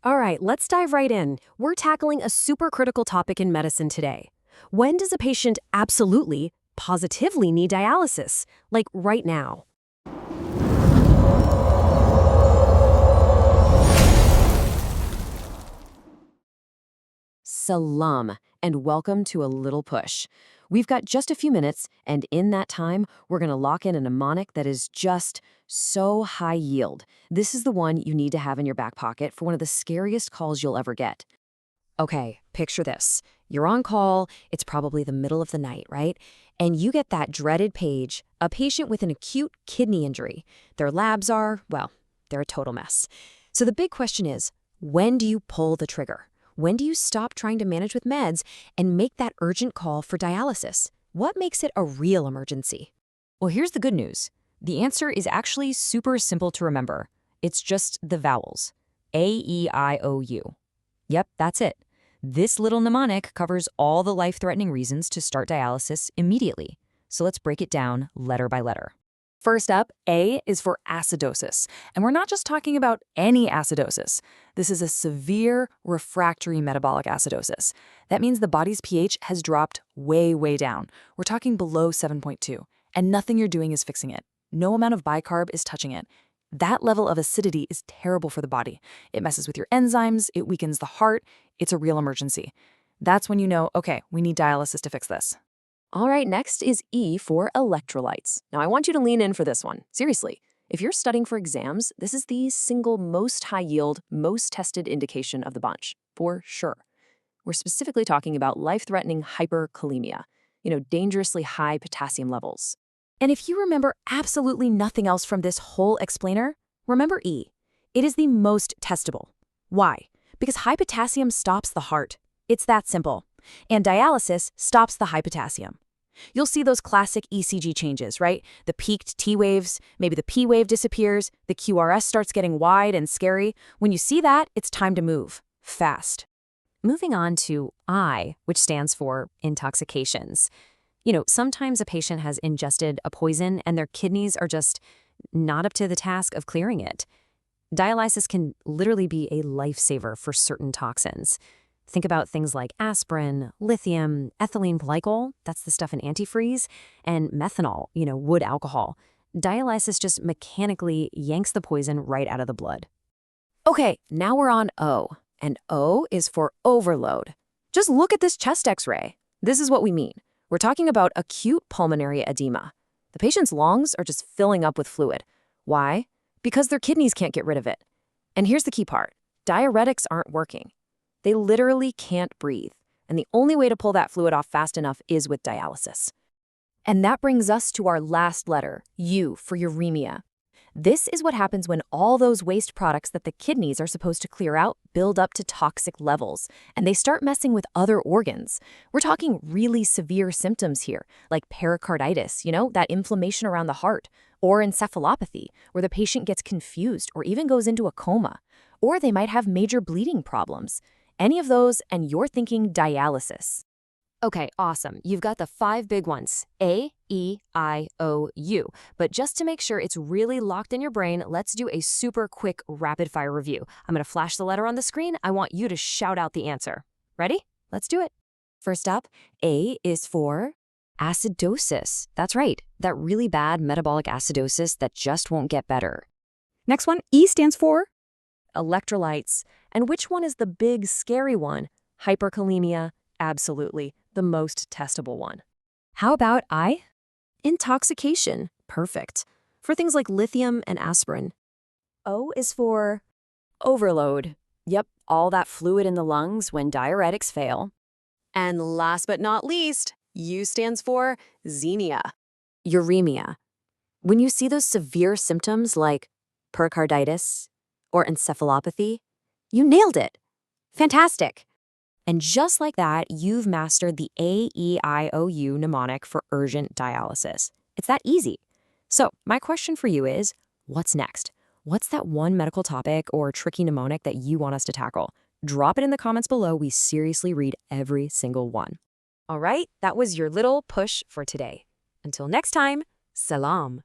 All right, let's dive right in. We're tackling a super critical topic in medicine today. When does a patient absolutely, positively need dialysis? Like right now. Salam, and welcome to a little push. We've got just a few minutes, and in that time, we're going to lock in a mnemonic that is just so high yield. This is the one you need to have in your back pocket for one of the scariest calls you'll ever get. Okay, picture this. You're on call, it's probably the middle of the night, right? And you get that dreaded page, a patient with an acute kidney injury. Their labs are, well, they're a total mess. So the big question is, when do you pull the trigger? When do you stop trying to manage with meds and make that urgent call for dialysis? What makes it a real emergency? Well, here's the good news. The answer is actually super simple to remember. It's just the vowels. AEIOU. Yep, that's it. This little mnemonic covers all the life-threatening reasons to start dialysis immediately. So let's break it down letter by letter. First up, A is for acidosis. And we're not just talking about any acidosis. This is a severe refractory metabolic acidosis. That means the body's pH has dropped way, way down. We're talking below 7.2. And nothing you're doing is fixing it. No amount of bicarb is touching it. That level of acidity is terrible for the body. It messes with your enzymes, it weakens the heart. It's a real emergency. That's when you know, okay, we need dialysis to fix this. All right, next is E for electrolytes. Now, I want you to lean in for this one. Seriously, if you're studying for exams, this is the single most high-yield, most tested indication of the bunch, for sure. We're specifically talking about life-threatening hyperkalemia, dangerously high potassium levels. And if you remember absolutely nothing else from this whole explainer, remember E. It is the most testable. Why? Because high potassium stops the heart. It's that simple. And dialysis stops the high potassium. You'll see those classic ECG changes, right? The peaked T waves, maybe the P wave disappears, the QRS starts getting wide and scary. When you see that, it's time to move. Fast. Moving on to I, which stands for intoxications. Sometimes a patient has ingested a poison and their kidneys are just not up to the task of clearing it. Dialysis can literally be a lifesaver for certain toxins. Think about things like aspirin, lithium, ethylene glycol, that's the stuff in antifreeze, and methanol, wood alcohol. Dialysis just mechanically yanks the poison right out of the blood. Okay, now we're on O, and O is for overload. Just look at this chest x-ray. This is what we mean. We're talking about acute pulmonary edema. The patient's lungs are just filling up with fluid. Why? Because their kidneys can't get rid of it. And here's the key part. Diuretics aren't working. They literally can't breathe, and the only way to pull that fluid off fast enough is with dialysis. And that brings us to our last letter, U for uremia. This is what happens when all those waste products that the kidneys are supposed to clear out build up to toxic levels, and they start messing with other organs. We're talking really severe symptoms here, like pericarditis, that inflammation around the heart, or encephalopathy, where the patient gets confused or even goes into a coma. Or they might have major bleeding problems. Any of those, and you're thinking dialysis. Okay, awesome. You've got the 5 big ones, A, E, I, O, U. But just to make sure it's really locked in your brain, let's do a super quick rapid-fire review. I'm going to flash the letter on the screen. I want you to shout out the answer. Ready? Let's do it. First up, A is for acidosis. That's right, that really bad metabolic acidosis that just won't get better. Next one, E stands for Electrolytes. And which one is the big, scary one? Hyperkalemia, absolutely, the most testable one. How about I? Intoxication, perfect. For things like lithium and aspirin. O is for overload. Yep, all that fluid in the lungs when diuretics fail. And last but not least, U stands for xenia. Uremia. When you see those severe symptoms like pericarditis or encephalopathy, you nailed it. Fantastic. And just like that, you've mastered the AEIOU mnemonic for urgent dialysis. It's that easy. So my question for you is, what's next? What's that one medical topic or tricky mnemonic that you want us to tackle? Drop it in the comments below. We seriously read every single one. All right, that was your little push for today. Until next time, salam.